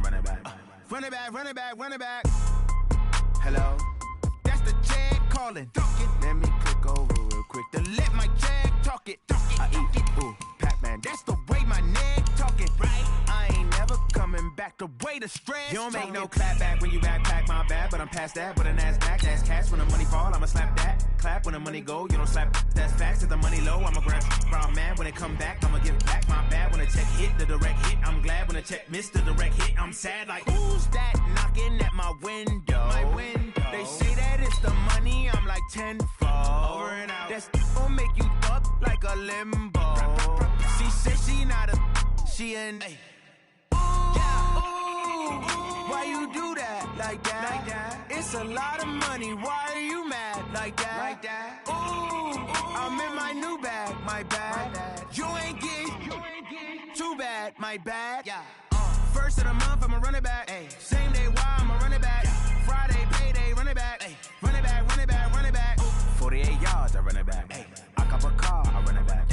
run it back. Run it back, run it back, run it back. Hello? That's the Jag calling. Let me click over real quick to let my Jag talk it. I eat it, ooh, Pac-Man. That's the way my neck talking. Right? I ain't never coming back the way the stress. You don't make no clap back when you backpack, my bad. But I'm past that with a NASDAQ. That's cash when the money fall, I'ma slap that. Clap when the money go, you don't slap. That's facts. If the money low, I'ma grab brown man. When it come back, I'ma give back my bad. When the check hit, the direct hit. I'm glad when the check missed the direct hit. I'm sad like, who's that knocking at my window? My window. They say that it's the money, I'm like tenfold. Over and out. That's gon' make you up like a limbo. She said she not a, she an. Why you do that like that? It's a lot of money. Why are you mad like that? Ooh, I'm in my new bag, my bad. You ain't getting too bad, my bad. First of the month, I'ma run it back. Same day, why I'ma run it back. Friday, payday, run it back. Run it back, run it back, run it back. 48 yards, I run it back. I cop a car, I run it back.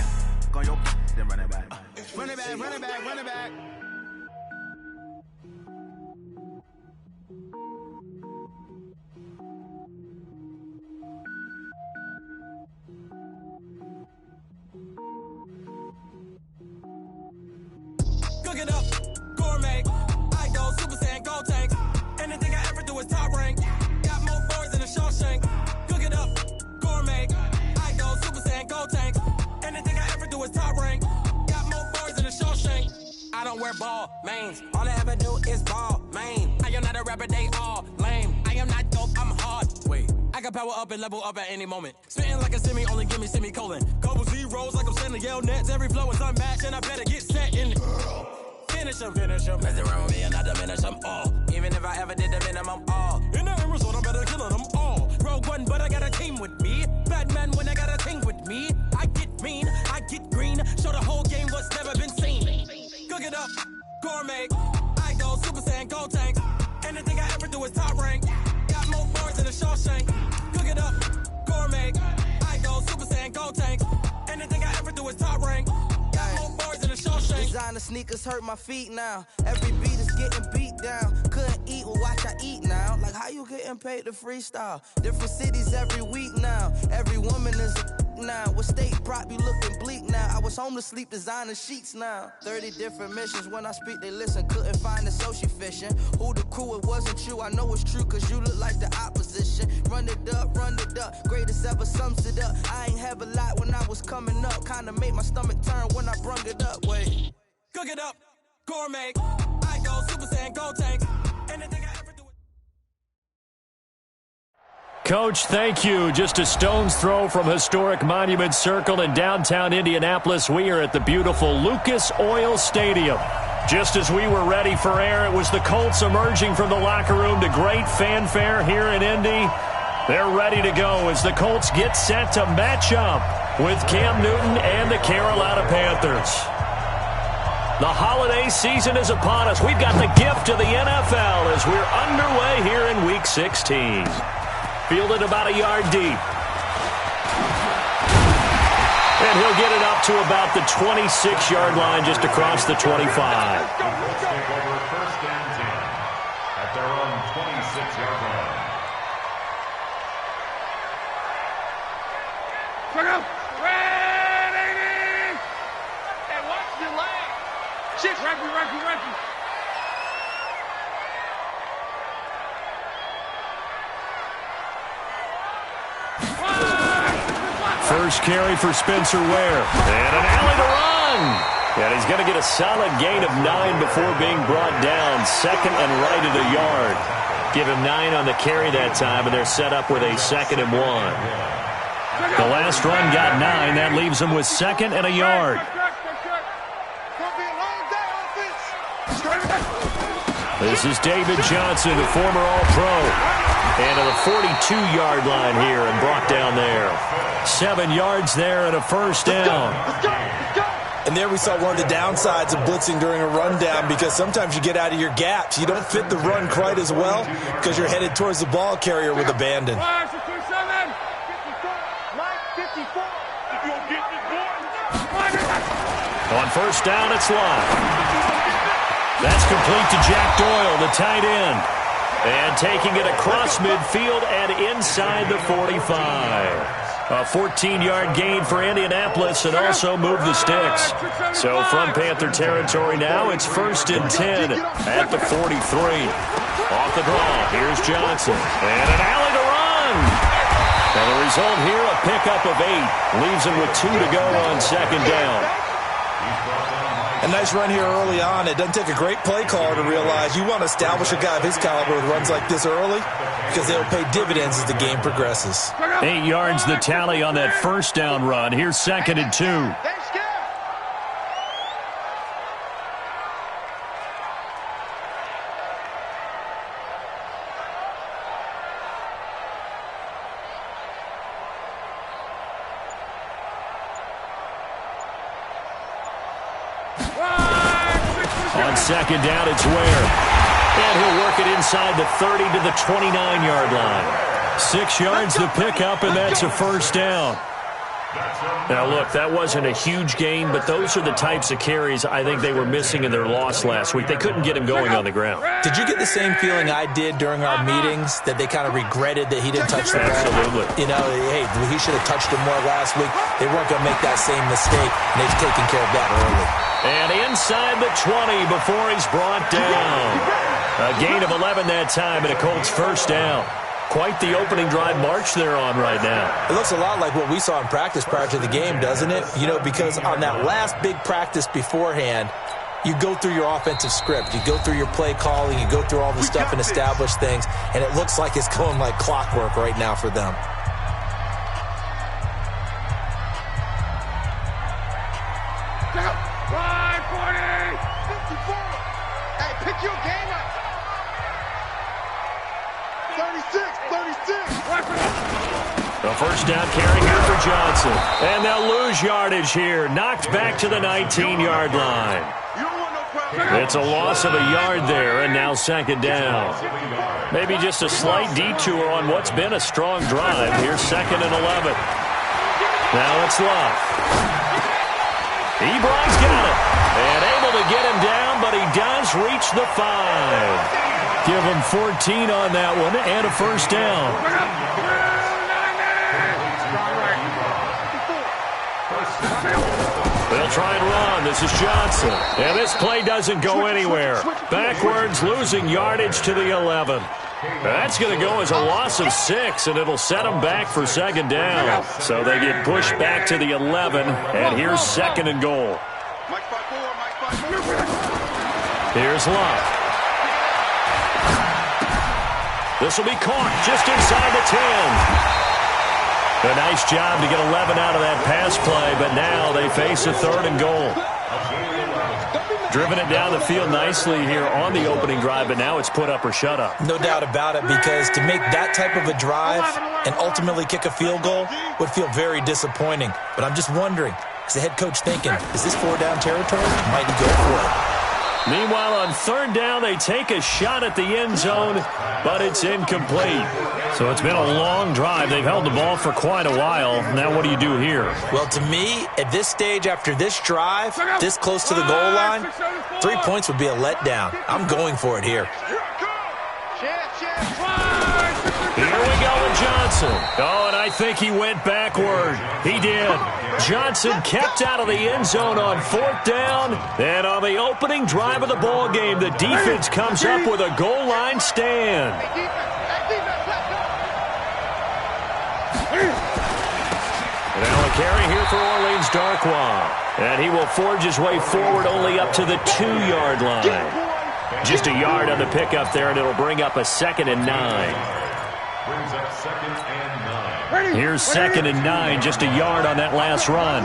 Go on your then run it back. Run it back, run it back, run it back. Cook it up, gourmet. I go Super Saiyan, gold tank. Anything I ever do is top rank. Got more boys than a Shawshank. Cook it up, gourmet. I go Super Saiyan, gold tank. Anything I ever do is top rank. Got more boys than a Shawshank. I don't wear ball mains. All I ever do is ball main. I am not a rapper, they all lame. I am not dope, I'm hard. Wait, I can power up and level up at any moment. Spitting like a semi, only give me semicolon. Couple zeros like I'm sending yell nets. Every flow is unmatched and I better get set in. Finish them. Mess around with me and I diminish them all. Even if I ever did the minimum all. In the end result, I better kill them all. Rogue One, but I got a team with me. Batman when I got a team with me. I get mean, I get green. Show the whole game what's never been seen. Cook it up, gourmet. I go Super Saiyan, gold tank. Anything I ever do is top rank. Got more bars than a Shawshank. Cook it up, gourmet. I go Super Saiyan, gold tank. Anything I ever do is top rank. Designer sneakers hurt my feet now. Every beat is getting beat down. Couldn't eat, well watch I eat now. Like how you getting paid to freestyle? Different cities every week now. Every woman is a now. With state prop you looking bleak now. I was home to sleep designer sheets now. 30 different missions. When I speak they listen. Couldn't find it so she fishing. Who the crew, it wasn't you. I know it's true cause you look like the opposition. Run it up, greatest ever sums it up. I ain't have a lot when I was coming up. Kinda made my stomach turn when I brung it up. Wait. Cook it up, gourmet. I go Super Saiyan, gold tank. Anything I ever do. Coach, thank you. Just a stone's throw from historic Monument Circle in downtown Indianapolis. We are at the beautiful Lucas Oil Stadium. Just as we were ready for air, it was the Colts emerging from the locker room to great fanfare here in Indy. They're ready to go as the Colts get set to match up with Cam Newton and the Carolina Panthers. The holiday season is upon us. We've got the gift of the NFL as we're underway here in Week 16. Fielded about a yard deep. And he'll get it up to about the 26-yard line just across the 25. Let's take over first and 10 at their own 26-yard line. Ready! And watch the leg. Shit, referee. First carry for Spencer Ware. And an alley to run. And he's going to get a solid gain of 9 before being brought down. Second and right at a yard. Give him 9 on the carry that time, and they're set up with a 2nd and 1. The last run got 9. That leaves him with 2nd and a yard. This is David Johnson, a former All-Pro. And to the 42-yard line here and brought down there. 7 yards there and a first down. And there we saw one of the downsides of blitzing during a rundown because sometimes you get out of your gaps. You don't fit the run quite as well because you're headed towards the ball carrier with abandon. On first down, it's Lott. That's complete to Jack Doyle, the tight end. And taking it across midfield and inside the 45. A 14-yard gain for Indianapolis and also move the sticks. So from Panther territory now, it's 1st and 10 at the 43. Off the draw, here's Johnson. And an alley to run. And the result here, a pickup of 8. Leaves him with 2 to go on 2nd down. A nice run here early on. It doesn't take a great play caller to realize you want to establish a guy of his caliber with runs like this early because they'll pay dividends as the game progresses. 8 yards the tally on that 1st down run. Here's 2nd and 2. On 2nd down, it's Ware. And he'll work it inside the 30 to the 29-yard line. 6 yards to pick up, and that's a 1st down. Now, look, that wasn't a huge gain, but those are the types of carries I think they were missing in their loss last week. They couldn't get him going on the ground. Did you get the same feeling I did during our meetings, that they kind of regretted that he didn't touch the ball? Absolutely. You know, hey, he should have touched him more last week. They weren't going to make that same mistake, and they've taken care of that early. And inside the 20 before he's brought down. A gain of 11 that time, and a Colts 1st down. Quite the opening drive march they're on right now. It looks a lot like what we saw in practice prior to the game, doesn't it? You know, because on that last big practice beforehand, you go through your offensive script. You go through your play calling. You go through all the stuff and establish things. And it looks like it's going like clockwork right now for them. Run, 40! 54! Hey, pick your game up! 36! A 1st down carry here for Johnson. And they'll lose yardage here. Knocked back to the 19-yard line. It's a loss of a yard there, and now 2nd down. Maybe just a slight detour on what's been a strong drive. Here's 2nd and 11. Now it's Love. Ebron's got it. And able to get him down, but he does reach the 5. Give him 14 on that one and a 1st down. They'll try and run. This is Johnson. And this play doesn't go anywhere. Backwards, losing yardage to the 11. That's going to go as a loss of 6, and it'll set them back for 2nd down. So they get pushed back to the 11, and here's 2nd and goal. Here's Love. This will be caught just inside the 10. A nice job to get 11 out of that pass play, but now they face a 3rd and goal. Driven it down the field nicely here on the opening drive, but now it's put up or shut up. No doubt about it, because to make that type of a drive and ultimately kick a field goal would feel very disappointing. But I'm just wondering, is the head coach thinking, is this 4-down territory? Might he go for it? Meanwhile, on 3rd down, they take a shot at the end zone, but it's incomplete. So it's been a long drive. They've held the ball for quite a while. Now what do you do here? Well, to me, at this stage, after this drive, this close to the goal line, 3 points would be a letdown. I'm going for it here. Here we go with Johnson. Oh, and I think he went backward. He did. Johnson kept out of the end zone on 4th down. And on the opening drive of the ball game, the defense comes up with a goal line stand. Now a carry here for Orleans Darkwa. And he will forge his way forward only up to the 2-yard line. Just a yard on the pickup there, and it'll bring up a 2nd and 9. Brings up 2nd and 9. Here's 2nd and 9, just a yard on that last run.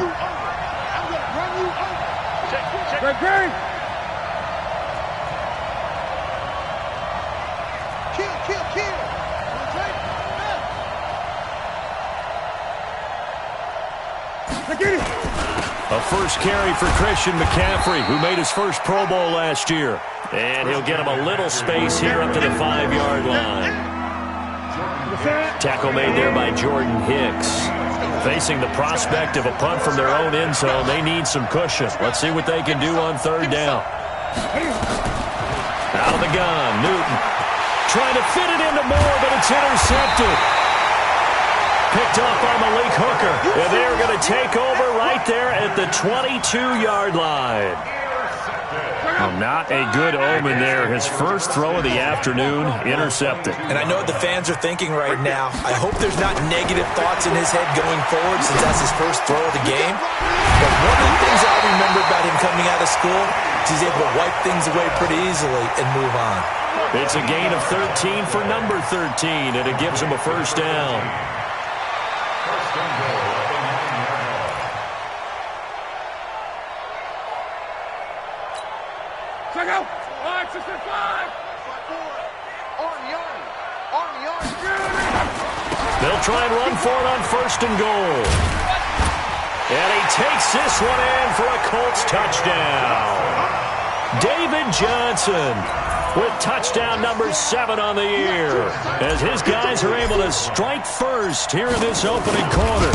A first carry for Christian McCaffrey, who made his first Pro Bowl last year. And he'll get him a little space here up to the 5-yard line. Tackle made there by Jordan Hicks. Facing the prospect of a punt from their own end zone, they need some cushion. Let's see what they can do on 3rd down. Out of the gun, Newton. Trying to fit it into Moore, but it's intercepted. Picked off by Malik Hooker. And they're going to take over right there at the 22-yard line. Well, not a good omen there. His first throw of the afternoon, intercepted. And I know what the fans are thinking right now. I hope there's not negative thoughts in his head going forward since that's his first throw of the game. But one of the things I remember about him coming out of school is he's able to wipe things away pretty easily and move on. It's a gain of 13 for number 13, and it gives him a first down. First and goal at the 9-yard line. Check out. 5-6-5. On yard. They'll try and run for it on first and goal. And he takes this one in for a Colts touchdown. David Johnson with touchdown number 7 on the year, as his guys are able to strike first here in this opening quarter.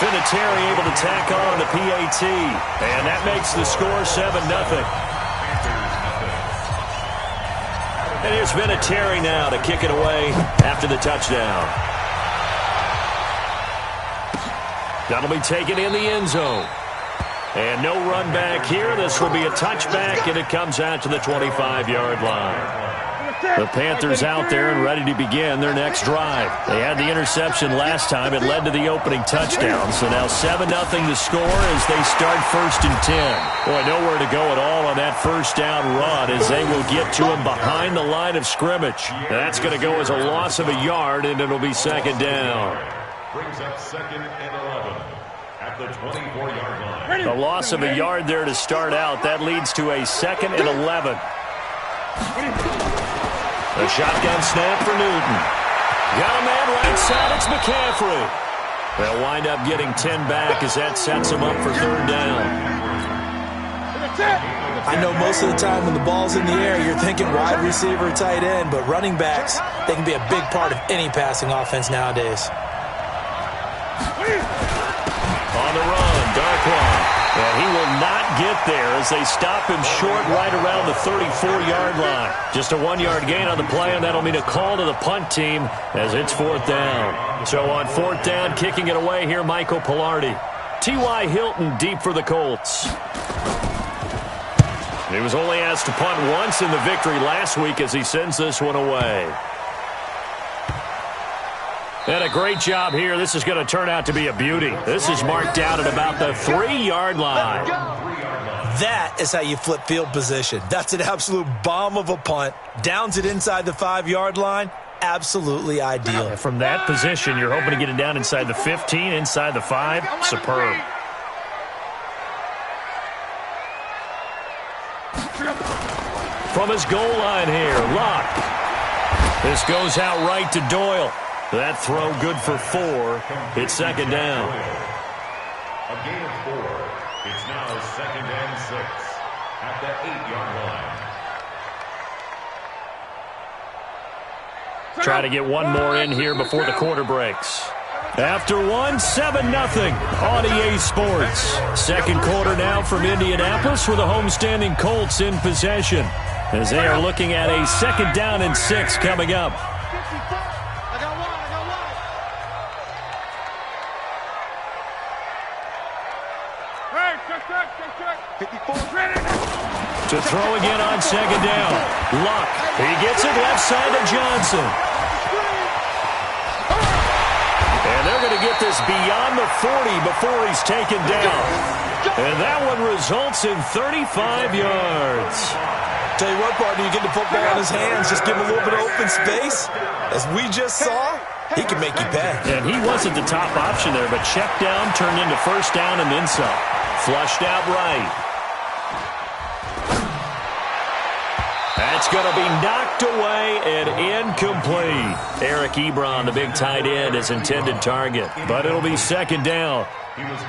Vinatieri able to tack on the PAT, and that makes the score 7-0. And here's Vinatieri now to kick it away after the touchdown. That'll be taken in the end zone. And no run back here. This will be a touchback, and it comes out to the 25-yard line. The Panthers out there and ready to begin their next drive. They had the interception last time. It led to the opening touchdown. So now 7-0 to score as they start first and 10. Boy, nowhere to go at all on that first down run as they will get to him behind the line of scrimmage. That's going to go as a loss of a yard, and it'll be second down. Brings up second and 11 at the 24-yard line. A loss of a yard there to start out. That leads to a second and 11. A shotgun snap for Newton. Got a man right side. It's McCaffrey. They'll wind up getting 10 back as that sets them up for third down. I know most of the time when the ball's in the air, you're thinking wide receiver, tight end, but running backs, they can be a big part of any passing offense nowadays. On the run, Darkwan. And he will not get there as they stop him short right around the 34-yard line. Just a 1-yard gain on the play, and that'll mean a call to the punt team as it's fourth down. So on fourth down, kicking it away here, Michael Pilardi. T.Y. Hilton deep for the Colts. He was only asked to punt once in the victory last week as he sends this one away. And a great job here. This is going to turn out to be a beauty. This is marked out at about the 3-yard line. That is how you flip field position. That's an absolute bomb of a punt. Downs it inside the 5-yard line. Absolutely ideal. From that position, you're hoping to get it down inside the 15, inside the 5. Superb. From his goal line here, Locke. This goes out right to Doyle. That throw good for 4. It's second down. A gain of 4. It's now second and 6 at the 8-yard line. Try to get one more in here before the quarter breaks. After one, 7-0 on EA Sports. Second quarter now from Indianapolis with the homestanding Colts in possession as they are looking at a second down and 6 coming up. To throw again on second down. Luck. He gets it left side to Johnson. And they're going to get this beyond the 40 before he's taken down. And that one results in 35 yards. Tell you what, partner, you get the football in his hands, just give him a little bit of open space. As we just saw, he can make you pay. And he wasn't the top option there, but check down turned into first down and then some. Flushed out right. That's going to be knocked away and incomplete. Eric Ebron, the big tight end, is intended target, but it'll be second down.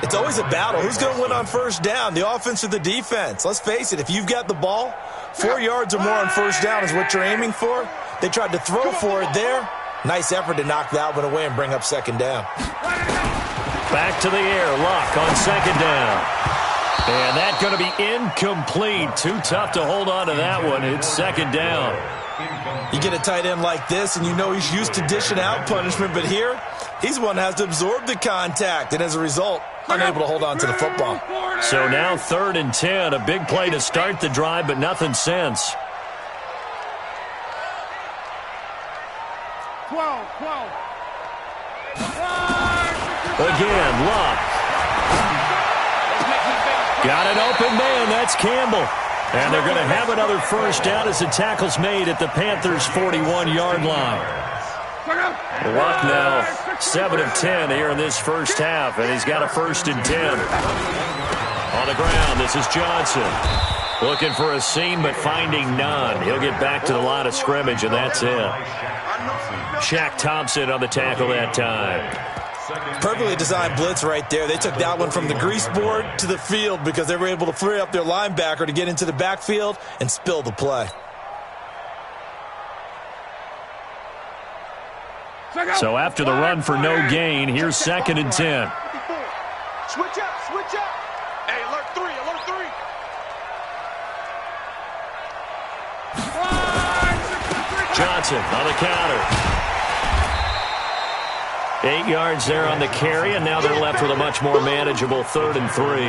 It's always a battle. Who's going to win on first down, the offense or the defense? Let's face it, if you've got the ball, 4 yards or more on first down is what you're aiming for. They tried to throw for it there. Nice effort to knock that one away and bring up second down. Back to the air, Luck on second down. And that's going to be incomplete. Too tough to hold on to that one. It's second down. You get a tight end like this, and you know he's used to dishing out punishment, but here, he's the one that has to absorb the contact, and as a result, unable to hold on to the football. So now 3rd and 10, a big play to start the drive, but nothing since. 12. Again, Luck. Got an open man. That's Campbell. And they're going to have another first down as the tackle's made at the Panthers' 41-yard line. Luck now 7 of 10 here in this first half, and he's got a 1st and 10. On the ground, this is Johnson. Looking for a seam, but finding none. He'll get back to the line of scrimmage, and that's it. Shaq Thompson on the tackle that time. Perfectly designed blitz right there. They took that one from the grease board to the field because they were able to free up their linebacker to get into the backfield and spill the play. So after the run for no gain, here's 2nd and 10. Switch up. Hey, alert 3. Johnson on the counter. 8 yards there on the carry, and now they're left with a much more manageable 3rd and 3.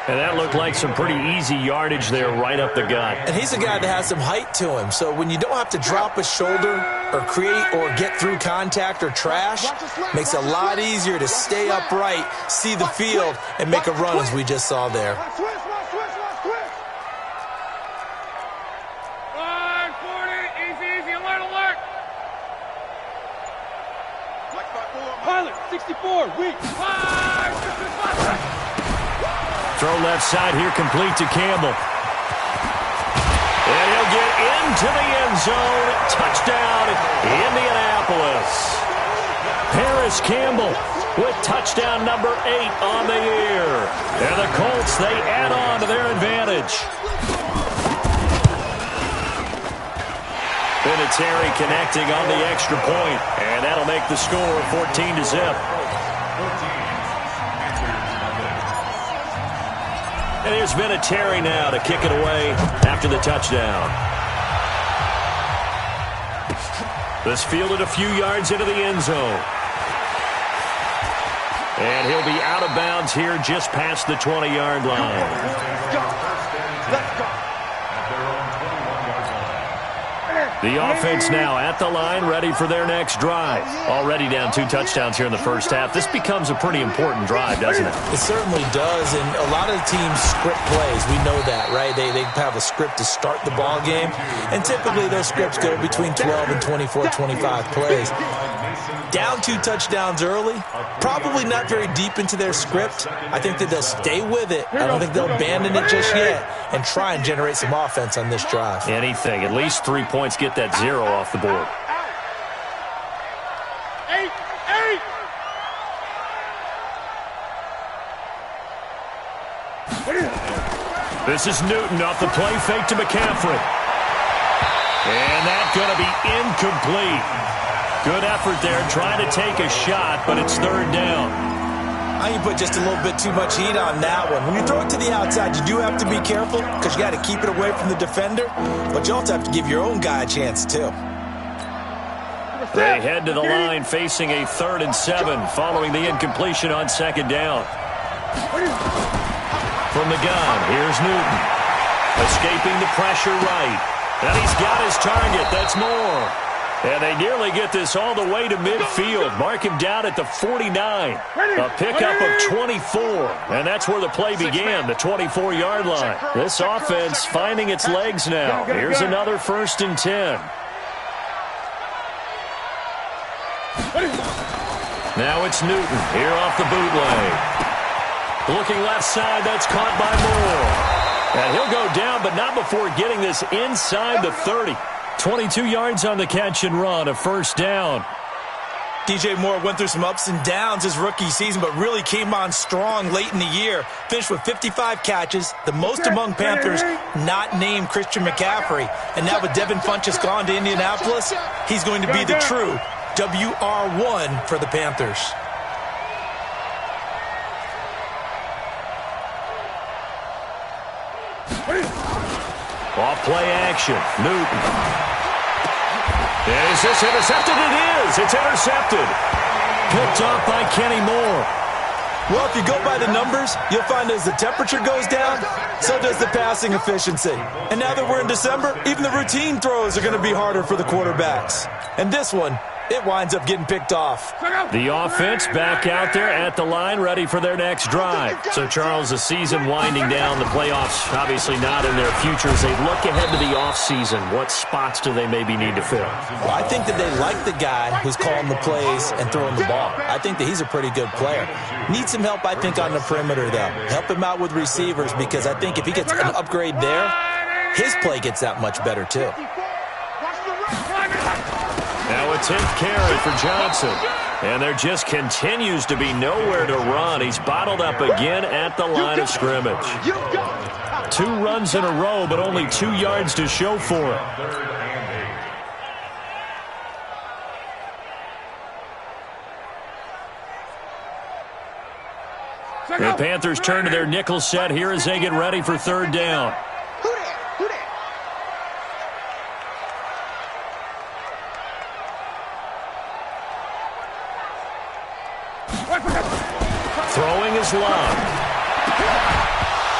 And that looked like some pretty easy yardage there right up the gut. And he's a guy that has some height to him, so when you don't have to drop a shoulder or create or get through contact or trash, makes it a lot easier to stay upright, see the field, and make a run as we just saw there. Pilot, 64, weak. Throw left side here, complete to Campbell. And he'll get into the end zone. Touchdown, Indianapolis. Paris Campbell with touchdown number 8 on the year. And the Colts, they add on to their advantage. Vinatieri connecting on the extra point, and that'll make the score 14-0. And here's Vinatieri now to kick it away after the touchdown. This fielded a few yards into the end zone. And he'll be out of bounds here just past the 20-yard line. Let's go. The offense now at the line, ready for their next drive. Already down 2 touchdowns here in the first half. This becomes a pretty important drive, doesn't it? It certainly does, and a lot of the teams script plays. We know that, right? They have a script to start the ball game, and typically those scripts go between 12 and 24, 25 plays. Down 2 touchdowns early, probably not very deep into their script. I think that they'll stay with it. I don't think they'll abandon it just yet and try and generate some offense on this drive. Anything, at least 3 points, get that 0 off the board. 8. This is Newton off the play fake to McCaffrey. And that's going to be incomplete. Good effort there, trying to take a shot, but it's 3rd down. I think you put just a little bit too much heat on that one. When you throw it to the outside, you do have to be careful because you got to keep it away from the defender, but you also have to give your own guy a chance too. They head to the line facing a 3rd and 7 following the incompletion on 2nd down. From the gun, here's Newton. Escaping the pressure right. And he's got his target. That's Moore. And they nearly get this all the way to midfield. Mark him down at the 49. A pickup of 24. And that's where the play began, the 24-yard line. This offense finding its legs now. Here's another 1st and 10. Now it's Newton here off the bootleg. Looking left side, that's caught by Moore. And he'll go down, but not before getting this inside the 30. 22 yards on the catch and run, a 1st down. DJ Moore went through some ups and downs his rookie season, but really came on strong late in the year. Finished with 55 catches, the most among Panthers not named Christian McCaffrey. And now with Devin Funchess gone to Indianapolis, he's going to be the true WR1 for the Panthers. Off play action. Newton. Is this intercepted? It is. It's intercepted. Picked off by Kenny Moore. Well, if you go by the numbers, you'll find as the temperature goes down, so does the passing efficiency. And now that we're in December, even the routine throws are going to be harder for the quarterbacks. And this one, it winds up getting picked off. The offense back out there at the line, ready for their next drive. So, Charles, the season winding down, the playoffs obviously not in their future. As they look ahead to the offseason, what spots do they maybe need to fill? Well, I think that they like the guy who's calling the plays and throwing the ball. I think that he's a pretty good player. Needs some help, I think, on the perimeter, though. Help him out with receivers, because I think if he gets an upgrade there, his play gets that much better, too. Now a 10th carry for Johnson. And there just continues to be nowhere to run. He's bottled up again at the line of scrimmage. 2 runs in a row, but only 2 yards to show for it. The Panthers turn to their nickel set here as they get ready for 3rd down. Throwing is Love.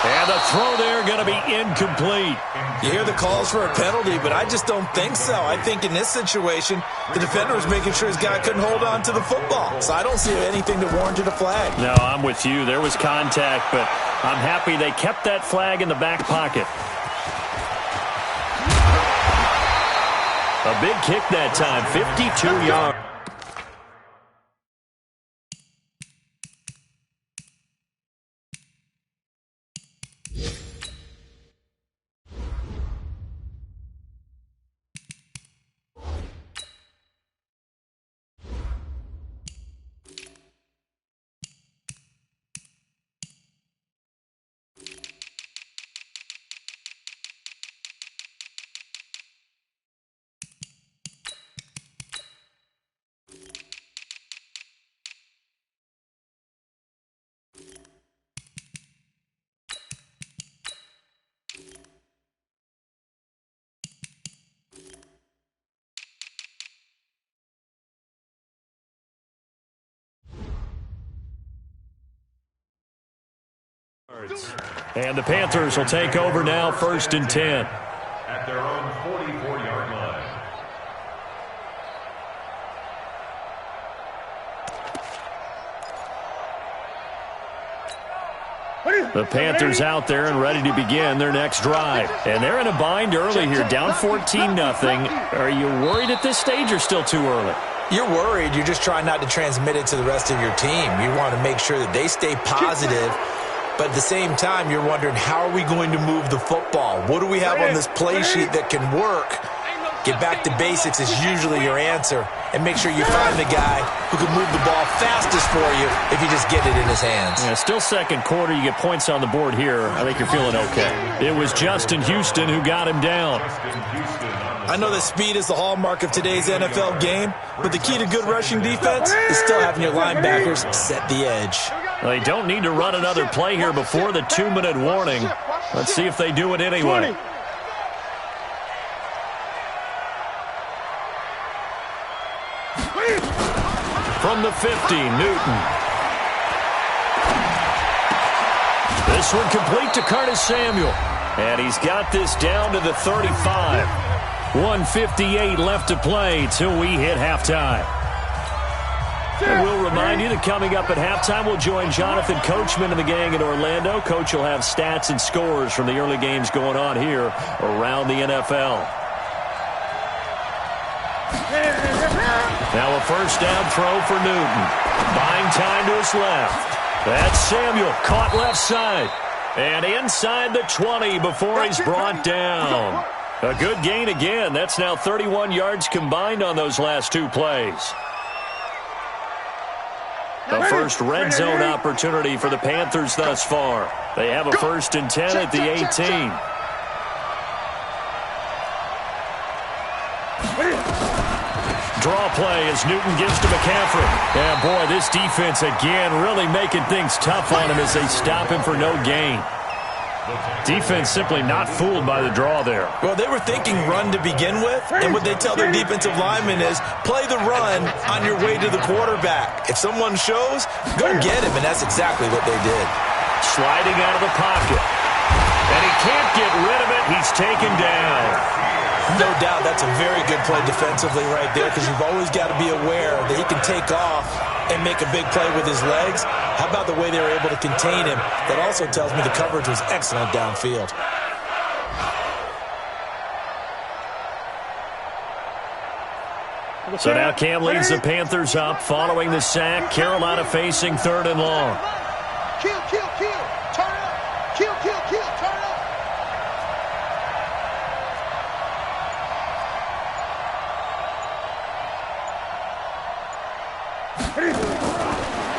And the throw there going to be incomplete. You hear the calls for a penalty, but I just don't think so. I think in this situation, the defender was making sure his guy couldn't hold on to the football. So I don't see anything that warranted a flag. No, I'm with you. There was contact, but I'm happy they kept that flag in the back pocket. A big kick that time, 52 yards. And the Panthers will take over now, 1st and 10. At their own 44-yard line. The Panthers out there and ready to begin their next drive. And they're in a bind early here, down 14-0. Are you worried at this stage or still too early? You're worried. You're just trying not to transmit it to the rest of your team. You want to make sure that they stay positive. But at the same time, you're wondering, how are we going to move the football? What do we have on this play sheet that can work? Get back to basics is usually your answer. And make sure you find the guy who can move the ball fastest for you if you just get it in his hands. Yeah, still 2nd quarter. You get points on the board here. I think you're feeling okay. It was Justin Houston who got him down. I know that speed is the hallmark of today's NFL game, but the key to good rushing defense is still having your linebackers set the edge. They don't need to run another play here before the 2-minute warning. Let's see if they do it anyway. From the 50, Newton. This one complete to Curtis Samuel. And he's got this down to the 35. 1:58 left to play till we hit halftime. And we'll remind you that coming up at halftime, we'll join Jonathan Coachman and the gang in Orlando. Coach will have stats and scores from the early games going on here around the NFL. Now a 1st down throw for Newton. Buying time to his left. That's Samuel, caught left side. And inside the 20 before he's brought down. A good gain again. That's now 31 yards combined on those last 2 plays. The first red zone opportunity for the Panthers thus far. They have a 1st and 10 at the 18. Draw play as Newton gives to McCaffrey. Yeah, boy, this defense again really making things tough on him as they stop him for no gain. Defense simply not fooled by the draw there. Well, they were thinking run to begin with, and what they tell their defensive linemen is play the run on your way to the quarterback. If someone shows, go get him, and that's exactly what they did. Sliding out of the pocket. And he can't get rid of it. He's taken down. No doubt that's a very good play defensively right there, because you've always got to be aware that he can take off and make a big play with his legs. How about the way they were able to contain him? That also tells me the coverage was excellent downfield. So now Cam leads the Panthers up following the sack. Carolina facing 3rd and long. Kill, kill, kill. Turn up. Kill, kill, kill. Turn up.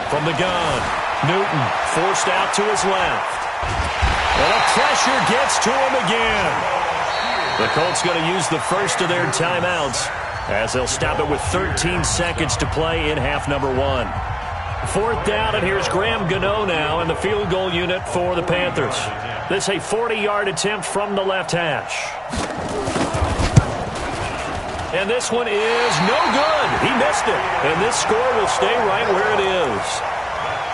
From the gun, Newton forced out to his left. And the pressure gets to him again. The Colts going to use the first of their timeouts as they'll stop it with 13 seconds to play in half number 1. 4th down, and here's Graham Gano now in the field goal unit for the Panthers. This a 40-yard attempt from the left hash. And this one is no good. He missed it. And this score will stay right where it is.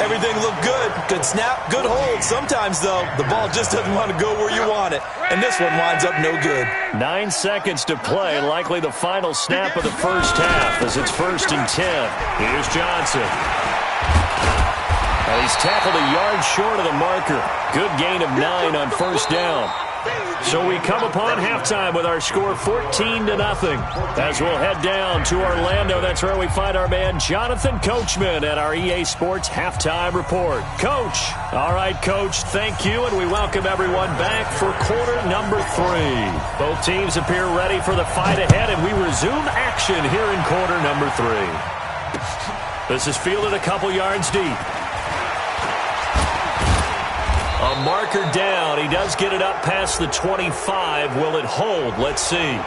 Everything looked good. Good snap, good hold. Sometimes, though, the ball just doesn't want to go where you want it. And this one winds up no good. 9 seconds to play, likely the final snap of the first half as it's 1st and 10. Here's Johnson. And he's tackled a yard short of the marker. Good gain of 9 on 1st down. So we come upon halftime with our score 14-0 as we'll head down to Orlando. That's where we find our man Jonathan Coachman at our EA Sports Halftime Report. Coach. All right, Coach, thank you, and we welcome everyone back for quarter number 3. Both teams appear ready for the fight ahead, and we resume action here in quarter number 3. This is fielded a couple yards deep. A marker down. He does get it up past the 25. Will it hold? Let's see.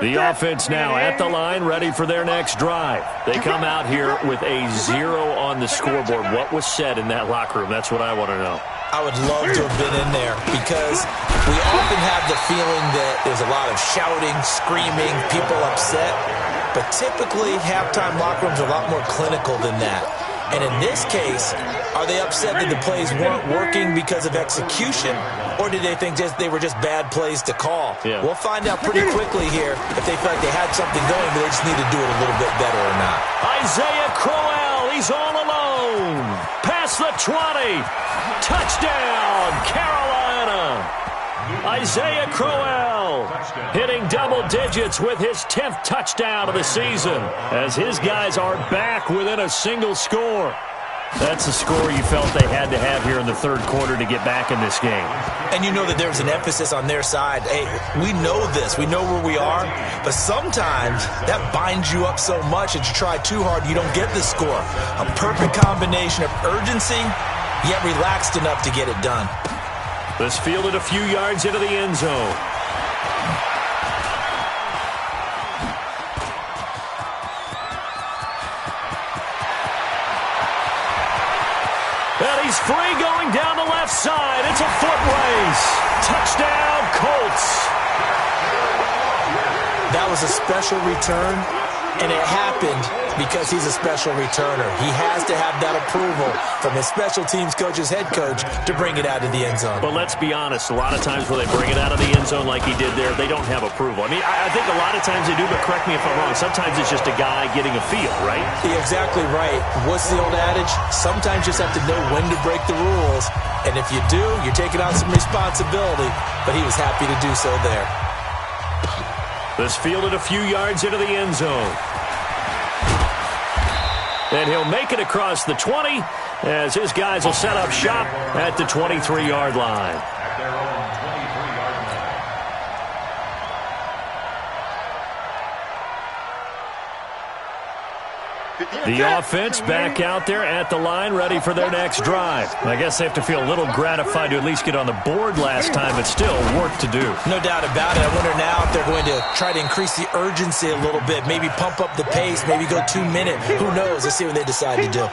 The offense now at the line, ready for their next drive. They come out here with a 0 on the scoreboard. What was said in that locker room? That's what I want to know. I would love to have been in there because we often have the feeling that there's a lot of shouting, screaming, people upset. But typically, halftime locker rooms are a lot more clinical than that. And in this case, are they upset that the plays weren't working because of execution, or did they think they were just bad plays to call? Yeah. We'll find out pretty quickly here if they feel like they had something going, but they just need to do it a little bit better or not. Isaiah Crowell, he's all alone. Past the 20. Touchdown, Carolina. Isaiah Crowell hitting double digits with his 10th touchdown of the season as his guys are back within a single score. That's the score you felt they had to have here in the third quarter to get back in this game. And you know that there's an emphasis on their side. Hey, we know this. We know where we are. But sometimes that binds you up so much that you try too hard, you don't get the score. A perfect combination of urgency, yet relaxed enough to get it done. This fielded a few yards into the end zone. And he's free going down the left side. It's a foot race. Touchdown, Colts. That was a special return, and it happened because he's a special returner. He has to have that approval from his special teams coach's head coach to bring it out of the end zone. But let's be honest, a lot of times when they bring it out of the end zone like he did there, they don't have approval. I mean, I think a lot of times they do, but correct me if I'm wrong. Sometimes it's just a guy getting a feel, right? You're exactly right. What's the old adage? Sometimes you just have to know when to break the rules. And if you do, you're taking on some responsibility. But he was happy to do so there. This fielded a few yards into the end zone. And he'll make it across the 20 as his guys will set up shop at the 23-yard line. At their own 23-yard line. The offense back out there at the line, ready for their next drive. I guess they have to feel a little gratified to at least get on the board last time, but still work to do. No doubt about it. I wonder now if they're going to try to increase the urgency a little bit, maybe pump up the pace, maybe go 2 minutes. Who knows? Let's see what they decide to do.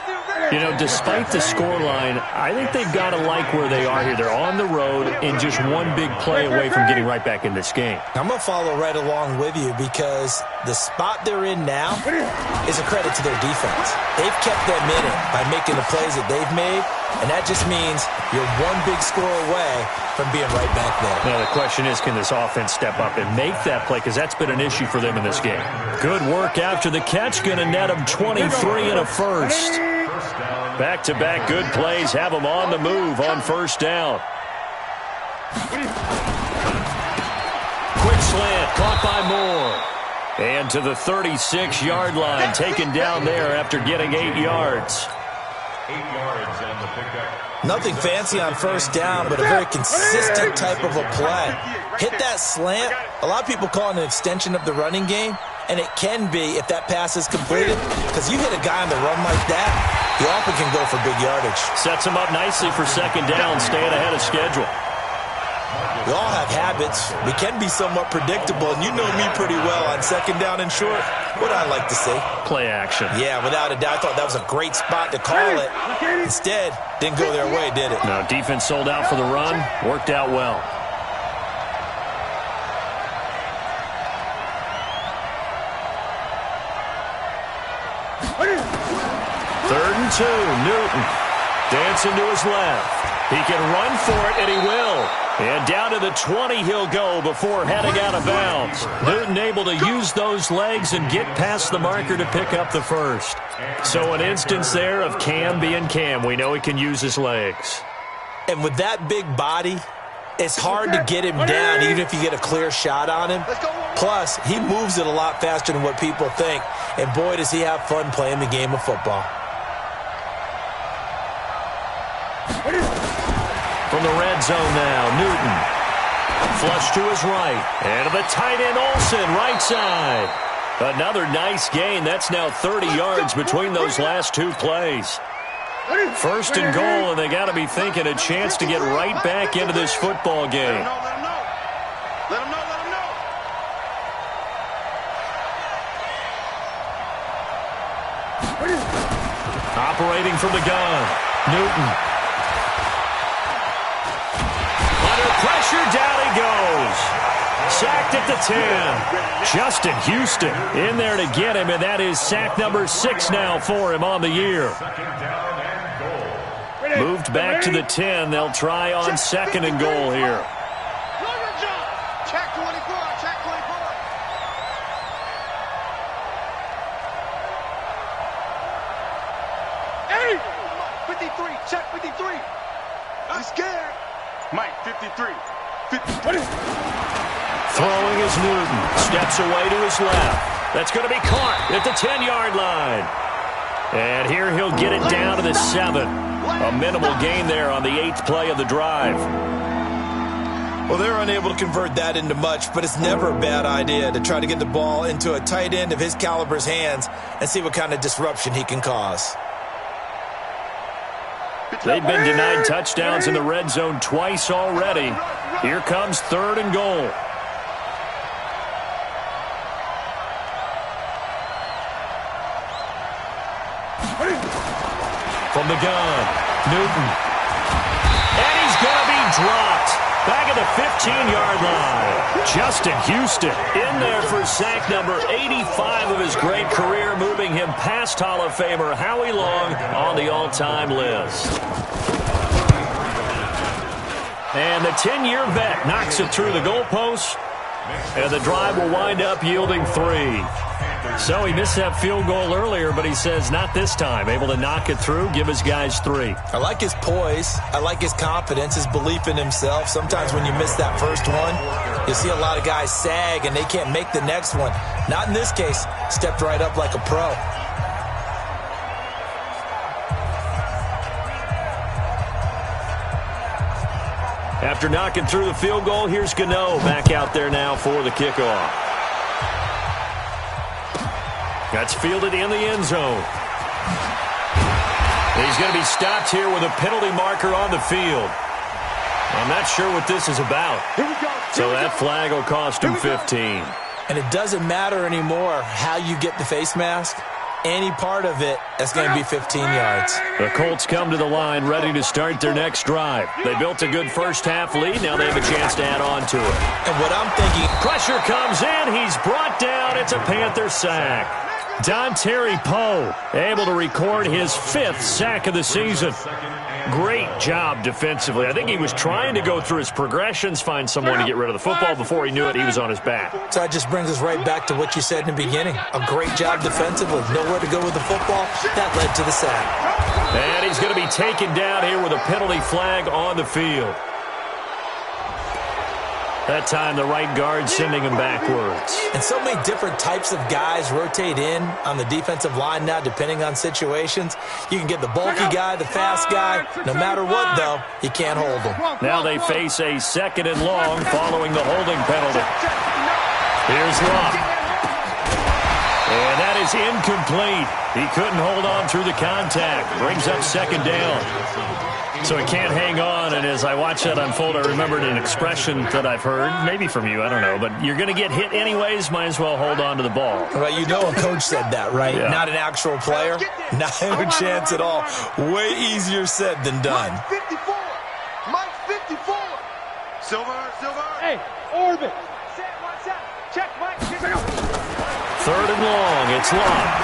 You know, despite the scoreline, I think they've got to like where they are here. They're on the road and just one big play away from getting right back in this game. I'm going to follow right along with you because the spot they're in now is a credit to their defense. They've kept them in it by making the plays that they've made, and that just means you're one big score away from being right back there. Now, the question is, can this offense step up and make that play? Because that's been an issue for them in this game. Good work after the catch. Going to net them 23 and a first. Back-to-back good plays have them on the move on first down. Quick slant, caught by Moore. And to the 36-yard line, taken down there after getting 8 yards. 8 yards and the pickup. Nothing fancy on first down, but a very consistent type of a play. Hit that slant. A lot of people call it an extension of the running game, and it can be if that pass is completed, because you hit a guy on the run like that, he often can go for big yardage. Sets him up nicely for second down, staying ahead of schedule. We all have habits. We can be somewhat predictable, and you know me pretty well on second down and short. What I like to see. Play action. Yeah, without a doubt. I thought that was a great spot to call it. Instead, didn't go their way, did it? No, defense sold out for the run. Worked out well. Third and 2, Newton. Dancing to his left. He can run for it, and he will. And down to the 20 he'll go before heading out of bounds. Newton able to use those legs and get past the marker to pick up the first. So an instance there of Cam being Cam. We know he can use his legs. And with that big body, it's hard to get him down even if you get a clear shot on him. Plus, he moves it a lot faster than what people think. And boy, does he have fun playing the game of football. From the red zone now, Newton. Flush to his right. And to the tight end, Olsen, right side. Another nice gain. That's now 30 yards between those last two plays. First and goal, and they got to be thinking a chance to get right back into this football game. Let him know. Operating from the gun, Newton. Under pressure, down he goes. Sacked at the 10. Justin Houston in there to get him, and that is sack number 6 now for him on the year. Moved back to the 10. They'll try on second and goal here. Check 24. Check 24. Hey! 53. Check 53. I'm scared. Mike, 53. 53. Throwing is Newton. Steps away to his left. That's going to be caught at the 10-yard line. And here he'll get it down to the 7. A minimal gain there on the 8th play of the drive. Well, they're unable to convert that into much, but it's never a bad idea to try to get the ball into a tight end of his caliber's hands and see what kind of disruption he can cause. They've been denied touchdowns in the red zone twice already. Here comes third and goal. From the gun, Newton. And he's going to be dropped. Back at the 15-yard line. Justin Houston in there for sack number 85 of his great career, moving him past Hall of Famer Howie Long on the all-time list. And the 10-year vet knocks it through the goalpost, and the drive will wind up yielding 3. So he missed that field goal earlier, but he says not this time. Able to knock it through, give his guys 3. I like his poise. I like his confidence, his belief in himself. Sometimes when you miss that first one, you see a lot of guys sag and they can't make the next one. Not in this case. Stepped right up like a pro. After knocking through the field goal, here's Gano back out there now for the kickoff. That's fielded in the end zone. He's going to be stopped here with a penalty marker on the field. I'm not sure what this is about. So that flag will cost him 15. And it doesn't matter anymore how you get the face mask. Any part of it, that's going to be 15 yards. The Colts come to the line ready to start their next drive. They built a good first-half lead. Now they have a chance to add on to it. And what I'm thinking... Pressure comes in. He's brought down. It's a Panther sack. Dontari Poe able to record his 5th sack of the season. Great job defensively. I think he was trying to go through his progressions, find someone to get rid of the football. Before he knew it, he was on his back. So that just brings us right back to what you said in the beginning. A great job defensively. Nowhere to go with the football. That led to the sack. And he's going to be taken down here with a penalty flag on the field. That time, the right guard sending him backwards. And so many different types of guys rotate in on the defensive line now, depending on situations. You can get the bulky guy, the fast guy. No matter what, though, you can't hold them. Now they face a 2nd and long following the holding penalty. Here's Locke. And that is incomplete. He couldn't hold on through the contact. Brings up 2nd down. So he can't hang on, and as I watch that unfold, I remembered an expression that I've heard, maybe from you, I don't know, but you're going to get hit anyways, might as well hold on to the ball. Right, you know a coach said that, right? Yeah. Not an actual player, not a chance at all. Way easier said than done. Mike 54. Silver. Hey, orbit. Set, watch out. Check, Mike. 3rd and long, it's Locke.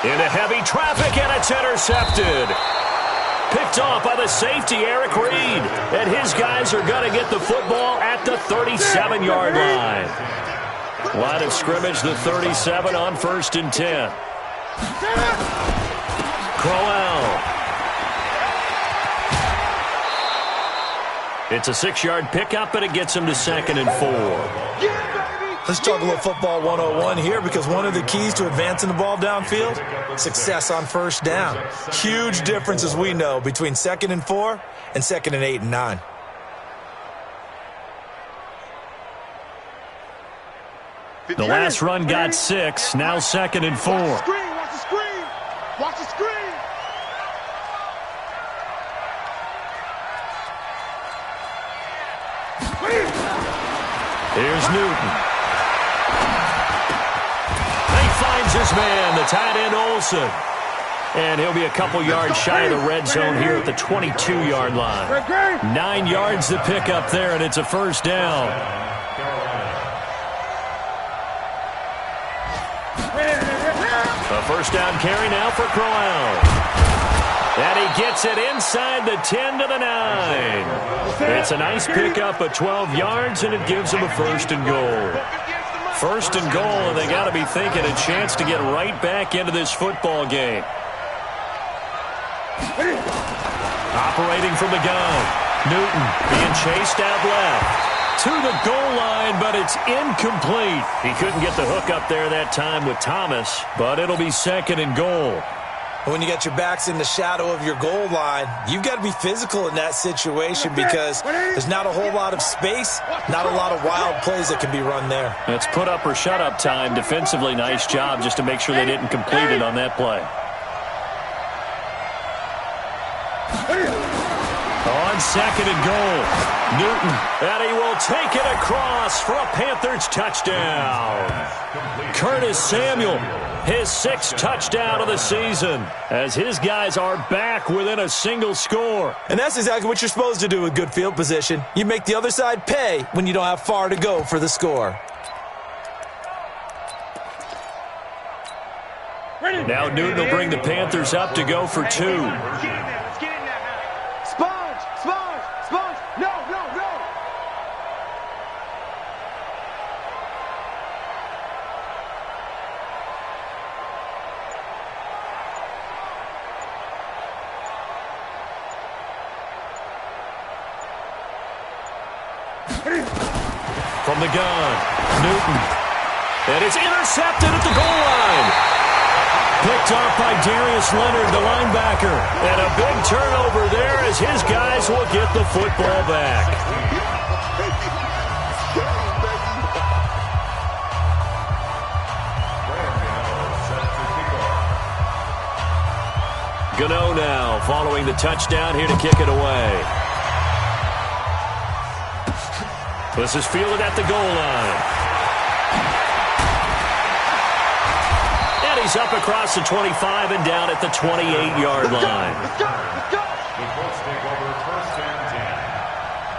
Into heavy traffic, and it's intercepted. Picked off by the safety, Eric Reed. And his guys are going to get the football at the 37-yard line. Line of scrimmage, the 37 on 1st and 10. Crowell. It's a 6-yard pickup, and it gets him to 2nd and 4. Let's talk a little football 101 here, because one of the keys to advancing the ball downfield, success on 1st down. Huge difference, as we know, between 2nd and 4 and 2nd and 8 and 9. The last run got 6, now 2nd and 4. Watch the screen. Watch the screen. Here's Newton. His man, the tight end Olsen. And he'll be a couple yards shy of the red zone here at the 22-yard line. 9 yards to pick up there, and it's a 1st down. A 1st down carry now for Crowell. And he gets it inside the 10 to the 9. It's a nice pickup of 12 yards, and it gives him a 1st and goal. 1st and goal, and they got to be thinking a chance to get right back into this football game. Operating from the gun. Newton being chased out left. To the goal line, but it's incomplete. He couldn't get the hook up there that time with Thomas, but it'll be 2nd and goal. When you got your backs in the shadow of your goal line, you've got to be physical in that situation, because there's not a whole lot of space, not a lot of wild plays that can be run there. It's put up or shut up time. Defensively, nice job just to make sure they didn't complete it on that play. On second and goal, Newton, and he will take it across for a Panthers touchdown. Curtis Samuel, his 6th touchdown of the season, as his guys are back within a single score. And that's exactly what you're supposed to do with good field position. You make the other side pay when you don't have far to go for the score. Now Newton will bring the Panthers up to go for 2. From the gun, Newton. And it's intercepted at the goal line. Picked off by Darius Leonard, the linebacker. And a big turnover there as his guys will get the football back. Gano now following the touchdown here to kick it away. This is fielded at the goal line. And he's up across the 25 and down at the 28-yard line. The Colts take over 1st and 10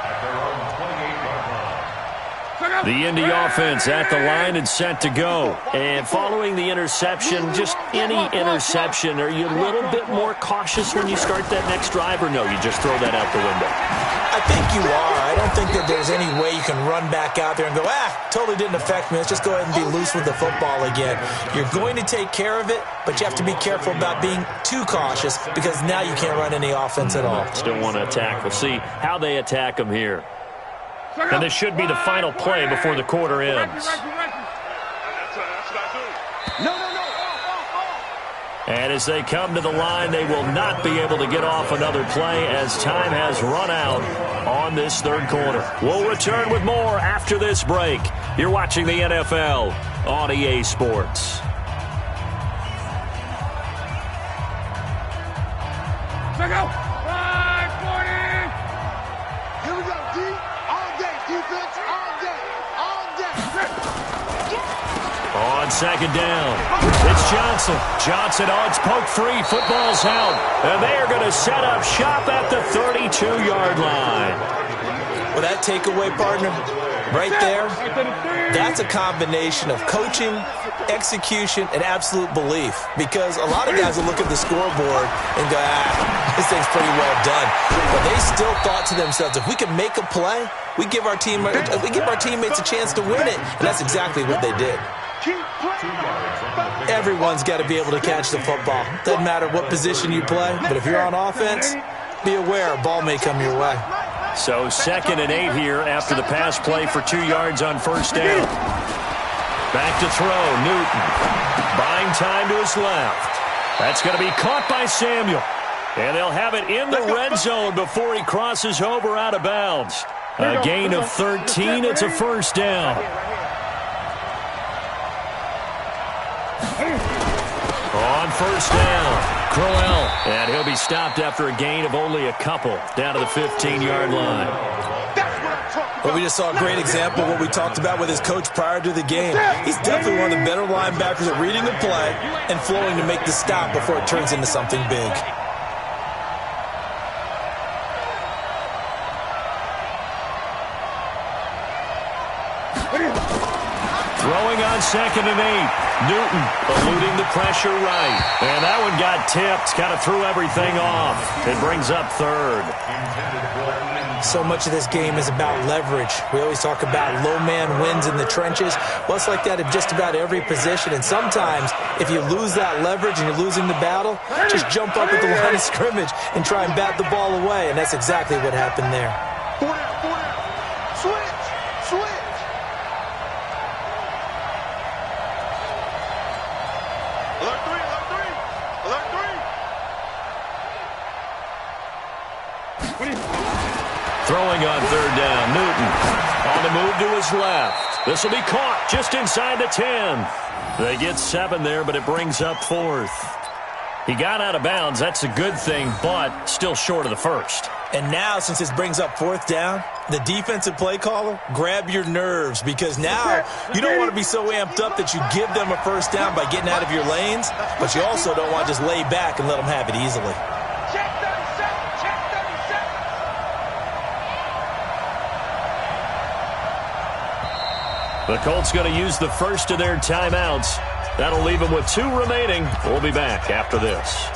at their own 28-yard line. The Indy offense at the line and set to go. And following the interception, just any interception, are you a little bit more cautious when you start that next drive, or no, you just throw that out the window? I think you are. I don't think that there's any way you can run back out there and go, totally didn't affect me. Let's just go ahead and be loose with the football again. You're going to take care of it, but you have to be careful about being too cautious because now you can't run any offense at all. Still want to attack. We'll see how they attack them here. And this should be the final play before the quarter ends. And as they come to the line, they will not be able to get off another play as time has run out on this third quarter. We'll return with more after this break. You're watching the NFL on EA Sports. Check out. 540. Here we go, D. All day. Defense all day. All day. On second down, it's Johnson. Johnson, it's poke free. Football's out. And they are going to set up shop at the 32-yard line. Well, that takeaway, partner, right there, that's a combination of coaching, execution, and absolute belief. Because a lot of guys will look at the scoreboard and go, this thing's pretty well done. But they still thought to themselves, if we can make a play, we give our teammates a chance to win it. And that's exactly what they did. Everyone's got to be able to catch the football. Doesn't matter what position you play, but if you're on offense, be aware a ball may come your way. So 2nd and 8 here after the pass play for 2 yards on first down. Back to throw, Newton. Buying time to his left. That's going to be caught by Samuel. And they'll have it in the red zone before he crosses over out of bounds. A gain of 13. It's a first down. On first down, Crowell, and he'll be stopped after a gain of only a couple down to the 15-yard line. Well, we just saw a great example of what we talked about with his coach prior to the game. He's definitely one of the better linebackers at reading the play and flowing to make the stop before it turns into something big. Throwing on 2nd and 8. Newton eluding the pressure right. And that one got tipped. Kind of threw everything off. It brings up 3rd. So much of this game is about leverage. We always talk about low man wins in the trenches. Well, it's like that at just about every position. And sometimes, if you lose that leverage and you're losing the battle, just jump up at the line of scrimmage and try and bat the ball away. And that's exactly what happened there. Switch. Throwing on 3rd down, Newton on the move to his left. This will be caught just inside the 10. They get 7 there, but it brings up 4th. He got out of bounds. That's a good thing, but still short of the first. And now, since this brings up fourth down, the defensive play caller, grab your nerves, because now you don't want to be so amped up that you give them a first down by getting out of your lanes, but you also don't want to just lay back and let them have it easily. Check 37, check 37. The Colts going to use the first of their timeouts. That'll leave them with 2 remaining. We'll be back after this.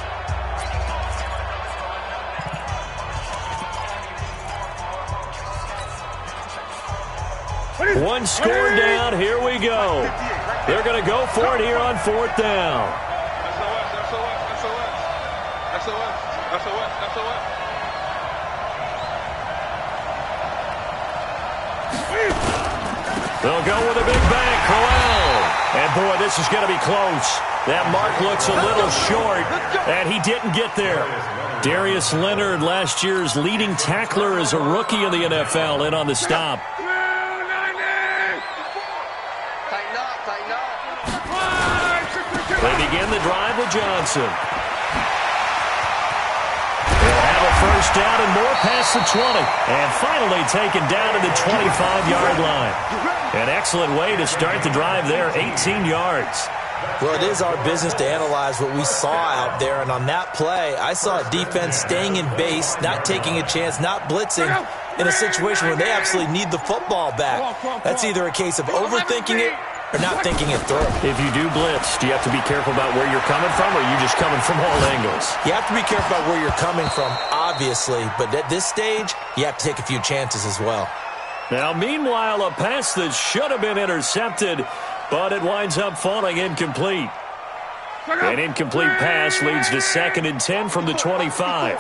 One score down. Here we go. They're going to go for it here on fourth down. They'll go with a big bang. Corral. And, boy, this is going to be close. That mark looks a little short, and he didn't get there. Darius Leonard, last year's leading tackler as a rookie in the NFL, in on the stop. They begin the drive with Johnson. They'll have a first down and more past the 20. And finally taken down to the 25-yard line. An excellent way to start the drive there, 18 yards. Well, it is our business to analyze what we saw out there. And on that play, I saw a defense staying in base, not taking a chance, not blitzing in a situation where they absolutely need the football back. That's either a case of overthinking it or not thinking it through. If you do blitz, do you have to be careful about where you're coming from, or are you just coming from all angles? You have to be careful about where you're coming from, obviously. But at this stage, you have to take a few chances as well. Now, meanwhile, a pass that should have been intercepted, but it winds up falling incomplete. An incomplete pass leads to 2nd and 10 from the 25.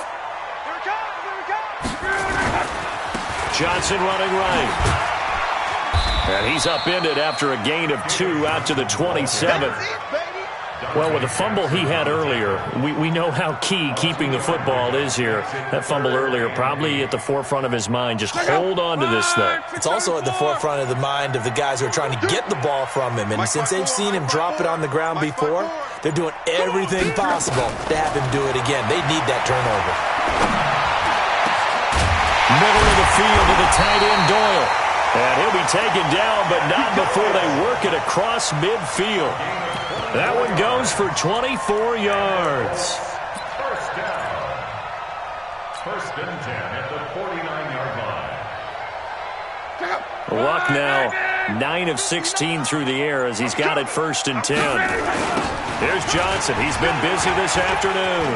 Johnson running right. And he's upended after a gain of 2 out to the 27. Well, with the fumble he had earlier, we know how key keeping the football is here. That fumble earlier probably at the forefront of his mind. Just hold on to this thing. It's also at the forefront of the mind of the guys who are trying to get the ball from him. And since they've seen him drop it on the ground before, they're doing everything possible to have him do it again. They need that turnover. Middle of the field to the tight end, Doyle. And he'll be taken down, but not before they work it across midfield. That one goes for 24 yards. First down. 1st and 10 at the 49-yard line. Luck now, 9 of 16 through the air as he's got it 1st and 10. There's Johnson. He's been busy this afternoon.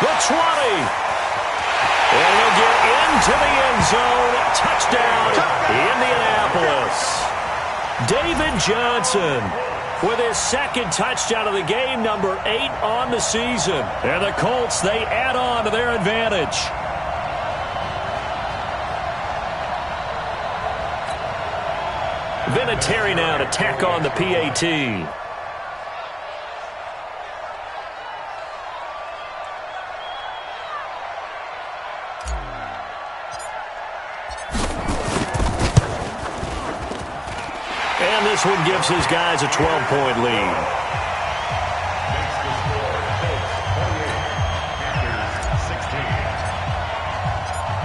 The 20. And he'll get into the end zone. Touchdown, Indianapolis. David Johnson with his 2nd touchdown of the game, number 8 on the season. And the Colts, they add on to their advantage. Vinatieri now to tack on the PAT. And this one gives his guys a 12-point lead. Makes the score, Colts 48, Panthers 16.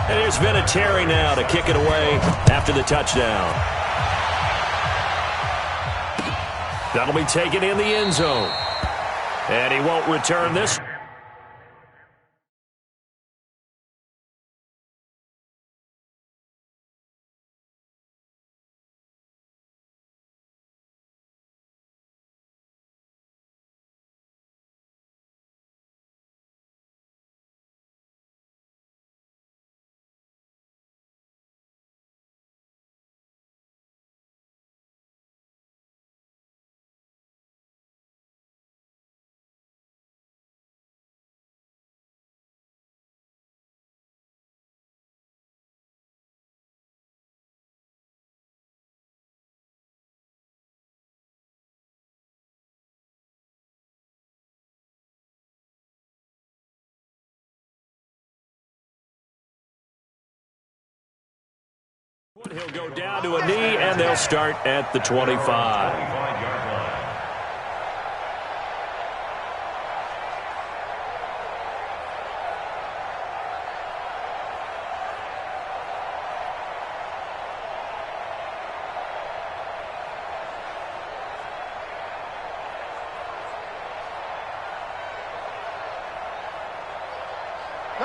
And there's Vinatieri now to kick it away after the touchdown. That'll be taken in the end zone. And he won't return this. He'll go down to a knee, and they'll start at the 25. 25-yard line.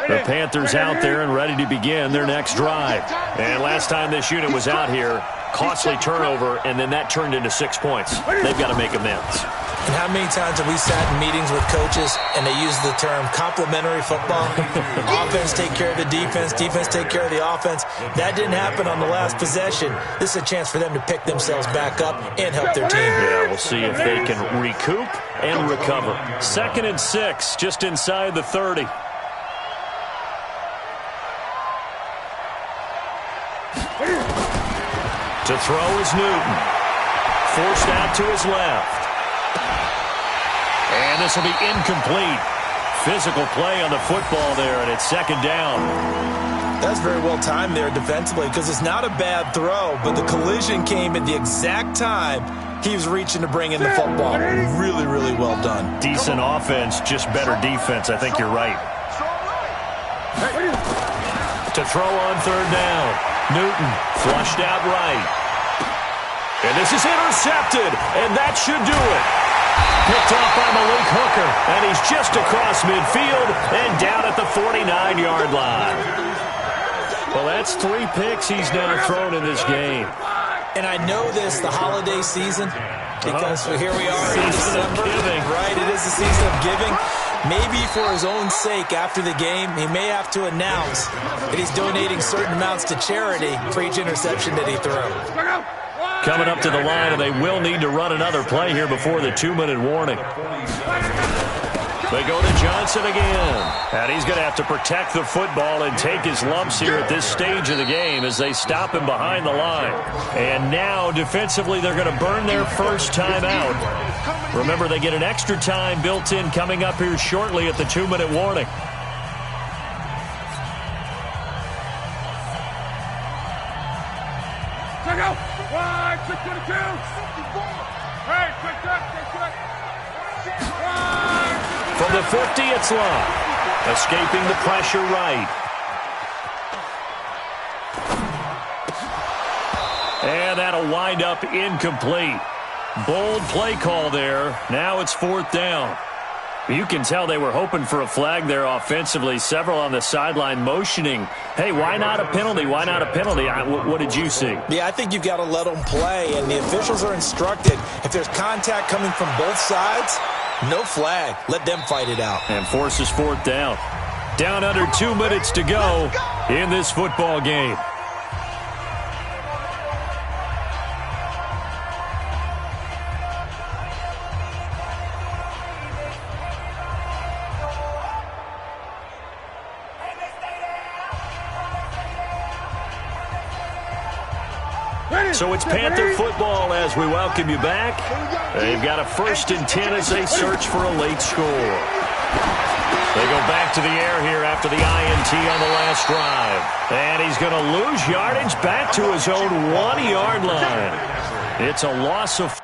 The Panthers out there and ready to begin their next drive. And last time this unit was out here, costly turnover, and then that turned into 6 points. They've got to make amends. And how many times have we sat in meetings with coaches and they use the term complementary football? Offense take care of the defense, defense take care of the offense. That didn't happen on the last possession. This is a chance for them to pick themselves back up and help their team. Yeah, we'll see if they can recoup and recover. 2nd and 6, just inside the 30. To throw is Newton. Forced out to his left. And this will be incomplete. Physical play on the football there, and it's 2nd down. That's very well timed there defensively because it's not a bad throw, but the collision came at the exact time he was reaching to bring in the football. Really, really well done. Decent offense, just better defense. I think you're right. To throw on 3rd down. Newton flushed out right. And this is intercepted, and that should do it. Picked off by Malik Hooker, and he's just across midfield and down at the 49-yard line. Well, that's 3 picks he's now thrown in this game. And I know this, the holiday season, because here we are in December. Right, it is the season of giving. Maybe for his own sake after the game, he may have to announce that he's donating certain amounts to charity for each interception that he throws. Coming up to the line, and they will need to run another play here before the 2-minute warning. They go to Johnson again. And he's going to have to protect the football and take his lumps here at this stage of the game as they stop him behind the line. And now, defensively, they're going to burn their first time out. Remember, they get an extra time built in coming up here shortly at the 2-minute warning. Check out. 622. Hey, check. From the 50, it's Long. Escaping the pressure right. And that'll wind up incomplete. Bold play call there. Now it's 4th down. You can tell they were hoping for a flag there offensively. Several on the sideline motioning, hey, why not a penalty? Why not a penalty? What did you see? Yeah, I think you've got to let them play, and the officials are instructed. If there's contact coming from both sides, no flag. Let them fight it out. And forces 4th down. Down under 2 minutes to go in this football game. So it's Panther football as we welcome you back. They've got a 1st and 10 as they search for a late score. They go back to the air here after the INT on the last drive. And he's going to lose yardage back to his own 1-yard line. It's a loss of...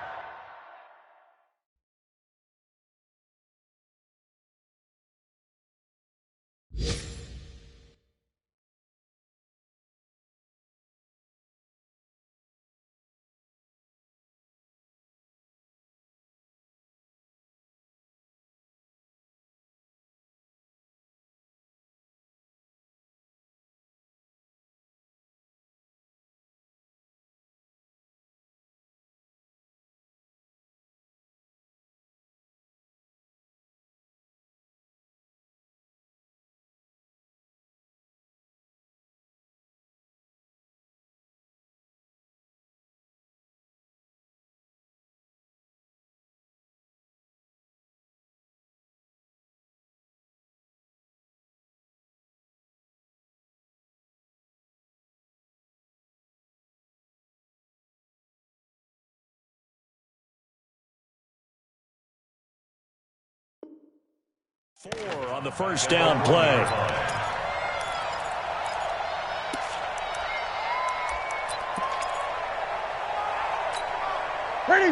Four on the first down play.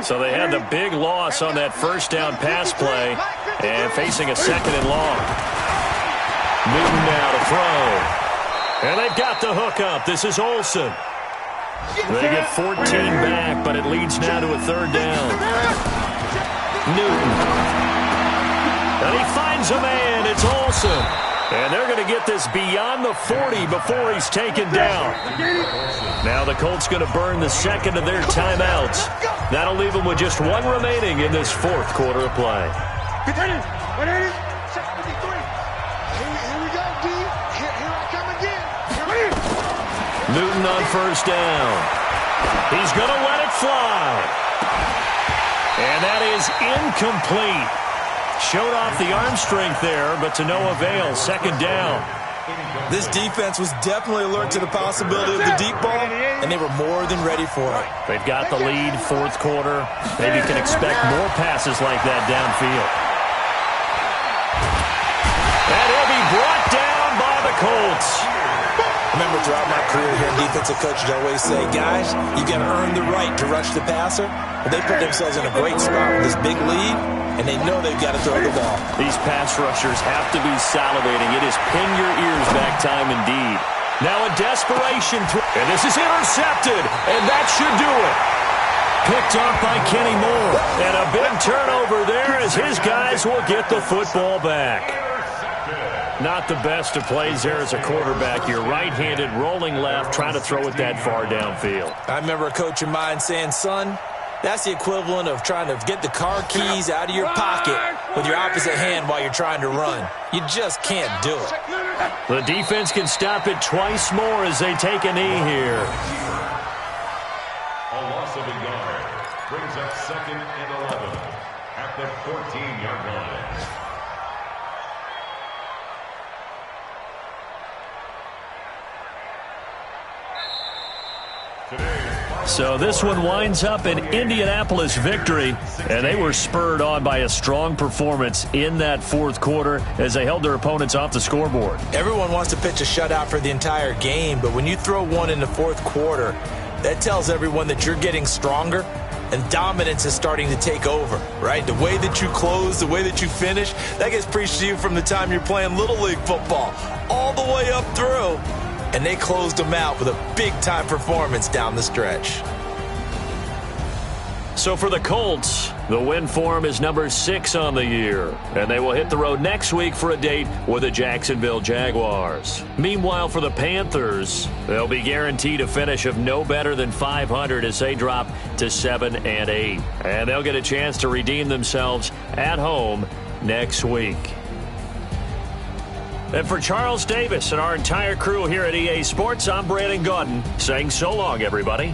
So they had the big loss on that first down pass play and facing a 2nd and long. Newton now to throw. And they've got the hook up. This is Olsen. They get 14 back, but it leads now to a 3rd down. Newton. And he finds a man. It's Olsen. And they're going to get this beyond the 40 before he's taken down. Now the Colts going to burn the second of their timeouts. That'll leave them with just one remaining in this fourth quarter of play. Here we go, D. Here I come again. Newton on first down. He's going to let it fly. And that is incomplete. Showed off the arm strength there, but to no avail. Second down. This defense was definitely alert to the possibility of the deep ball, and they were more than ready for it. They've got the lead, fourth quarter. Maybe can expect more passes like that downfield. And he'll be brought down by the Colts. I remember throughout my career here, defensive coaches always say, guys, you got to earn the right to rush the passer. But they put themselves in a great spot with this big lead, and they know they've got to throw the ball. These pass rushers have to be salivating. It is pin your ears back time indeed. Now a desperation throw, and this is intercepted, and that should do it. Picked off by Kenny Moore, and a big turnover there as his guys will get the football back. Not the best of plays there as a quarterback. You're right-handed, rolling left, trying to throw it that far downfield. I remember a coach of mine saying, son, that's the equivalent of trying to get the car keys out of your pocket with your opposite hand while you're trying to run. You just can't do it. The defense can stop it twice more as they take a knee here. A loss of a yard brings up 2nd and 11 at the 14-yard line. So this one winds up an Indianapolis victory, and they were spurred on by a strong performance in that fourth quarter as they held their opponents off the scoreboard. Everyone wants to pitch a shutout for the entire game, but when you throw one in the fourth quarter, that tells everyone that you're getting stronger and dominance is starting to take over, right? The way that you close, the way that you finish, that gets preached to you from the time you're playing Little League football all the way up through. And they closed them out with a big-time performance down the stretch. So for the Colts, the win form is number 6 on the year, and they will hit the road next week for a date with the Jacksonville Jaguars. Meanwhile, for the Panthers, they'll be guaranteed a finish of no better than 500 as they drop to 7-8. And they'll get a chance to redeem themselves at home next week. And for Charles Davis and our entire crew here at EA Sports, I'm Brandon Gaudin saying so long, everybody.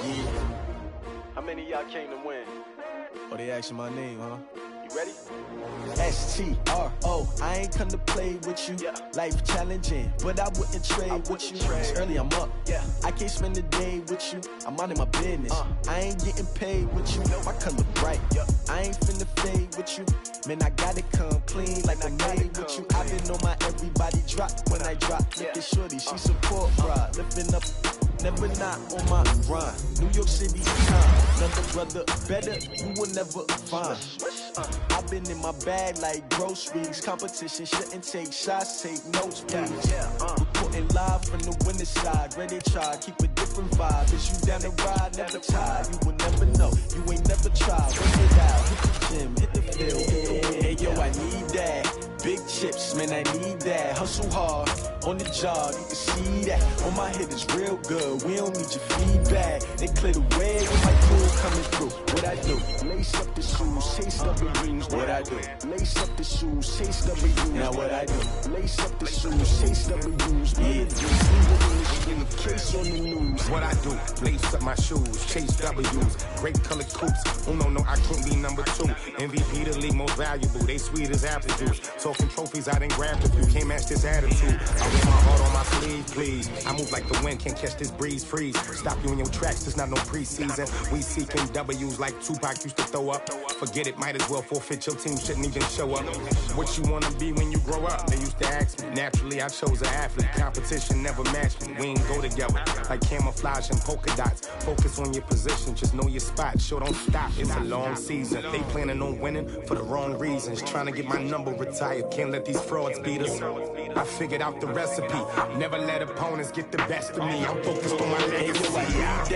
Yeah. How many of y'all came to win? Oh, they asking my name, huh? You ready? STRO, I ain't come to play with you. Yeah. Life challenging, but I wouldn't trade with you. It's early, I'm up. Yeah. I can't spend the day with you. I'm minding my business. I ain't getting paid with you. My color bright. I ain't finna fade with you. Man, I gotta come clean like I'm made with you. I've been on my everybody drop when I drop. Look at shorty, she support fraud. Lifting up, never not on my grind. New York City time. Another brother better, you will never find. I've been in my bag like groceries. Competition shouldn't take shots, take notes, please. Reporting live from the winning side. Ready to try, keep a different vibe. Is you down the ride, never tired. You will never know, you ain't never tried. Work it out, hit the gym, hit the field. Hey yo, I need that. Big chips, man, I need that. Hustle hard, on the job, you can see that. On my head is real good, we don't need your feedback. They clear the way with my crew coming through. What I do? Lace up the shoes, chase W's. What I do? Lace up the shoes, chase W's. Now what I do? Lace up the shoes, chase W's. Yeah, in the case on the news. What I do? Lace up my shoes, chase W's. Great colored coops. Oh no, I couldn't be number 2. MVP the league most valuable. They sweet as apple juice. Talking trophies, I didn't grab the few. Can't match this attitude. I wear my heart on my sleeve, please. I move like the wind, can't catch this breeze, freeze. Stop you in your tracks, there's not no preseason. We seeking W's like Tupac used to throw up. Forget it, might as well forfeit. Your team shouldn't even show up. What you wanna be when you grow up? They used to ask me. Naturally, I chose an athlete. Competition never matched me. We ain't go together like camouflage and polka dots. Focus on your position, just know your spot. Sure, don't stop. It's a long season. They planning on winning for the wrong reasons. Trying to get my number retired. Can't let these frauds beat us. I figured out the recipe. Never let opponents get the best of me. I'm focused on my legacy.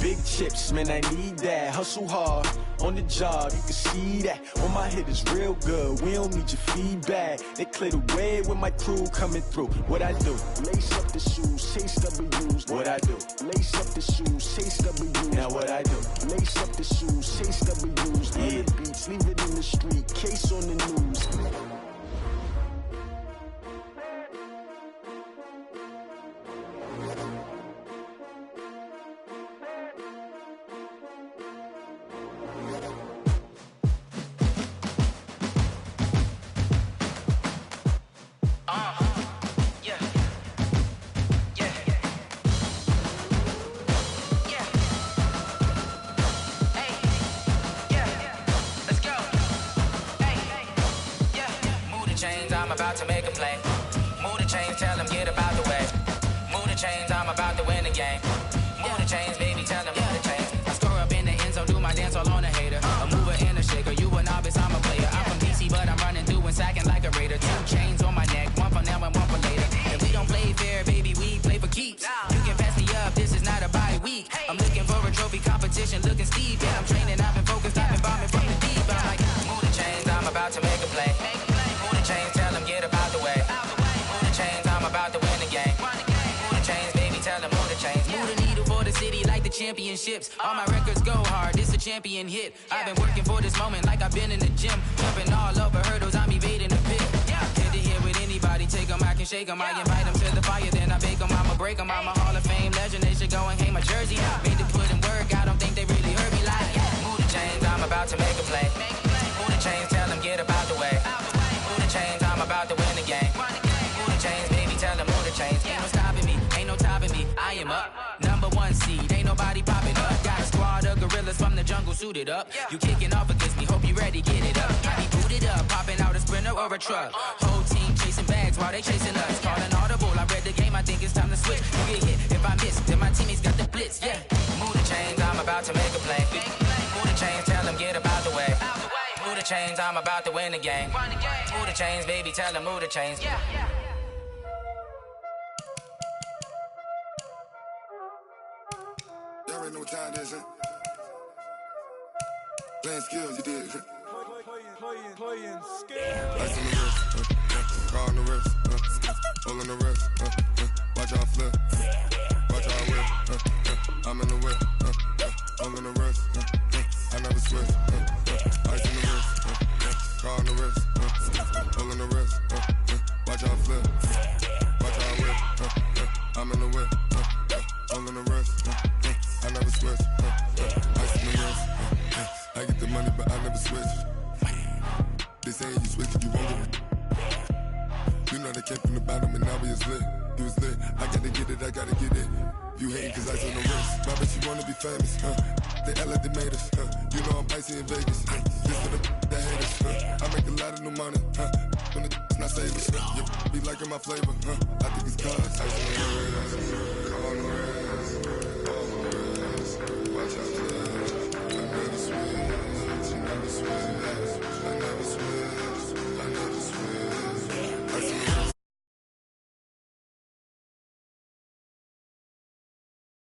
Big chips, man, I need that. Hustle hard, on the job, you can see that. On my head is real good, we don't need your feedback. They clear the way with my crew coming through. What I do? Lace up the shoes, chase W's. What I do? Lace up the shoes, chase W's. Now what I do? Lace up the shoes, chase W's. Yeah, beats, leave it in the street, case on the news. About to make a play. Move the chains, tell them get about the way. Move the chains, I'm about to win the game. Move the chains, baby, tell them move the chains. I score up in the end zone, do my dance all on a hater. A mover and a shaker, you a novice, I'm a player. I'm from DC, but I'm running through and sacking like a raider. 2 chains on my neck, one for now and one for later. If we don't play fair, baby, we play for keeps. You can pass me up, this is not a bye week. I'm looking for a trophy competition, looking steep. Yeah, I'm training, I've been focused, I've been bombing from the deep. I'm like, move the chains, I'm about to make a play. Move the chains, tell them get about the way. Move the chains, I'm about to win the game. Move the chains, baby, tell them move the chains. Move the needle for the city like the championships. All my records go hard, this a champion hit. I've been working for this moment like I've been in the gym. Jumping all over hurdles, I'm evading the pit. Head to head with anybody, take them, I can shake them. I invite them to the fire, then I bake them, I'ma break them. I'm a Hall of Fame legend, they should go and hang my jersey. Made to put in work, I don't think they really heard me like. Move the chains, I'm about to make a play. Move the chains, tell them get about the way. Move the chains, I'm about to win the game. Move the chains, baby, tell them move the chains. Ain't no stopping me, ain't no topping me. I am up, number 1 seed, ain't nobody popping up. Got a squad of gorillas from the jungle suited up. You kicking off against me, hope you ready, get it up. I be booted up, popping out a sprinter or a truck. Whole team chasing bags while they chasing us. Calling audible, I read the game, I think it's time to switch. You get hit, if I miss, then my teammates got the blitz, yeah. Move the chains, I'm about to make a play. Move the chains, tell them get about the way. Move the chains, I'm about to win the game. Move the chains, baby, tell them move the chains. Y'all already know what time it is, huh? Playing skills, you did. Playing skills. Ice on the wrist, car on the wrist, hole on the wrist, watch out flip, watch out whip, I'm in the whip, hole on the wrist, I never switch, ice on the wrist, car on the wrist, hole on the wrist, watch out flip, watch out whip, I'm in the whip, hole on the wrist, I never switch. sweat. Ice in the wrist. I get the money, but I never switch. They saying you switch, you won't get it. You know they came from the bottom and now we is lit. You was lit, I gotta get it, I gotta get it. You hating cause ice on the wrist. My bitch, you wanna be famous, They act like they made us, You know I'm icy in Vegas, This for the haters, I make a lot of new money, When it's not savings, You be liking my flavor, I think it's cause ice on the wrist. On the wrist, on the wrist. Watch out.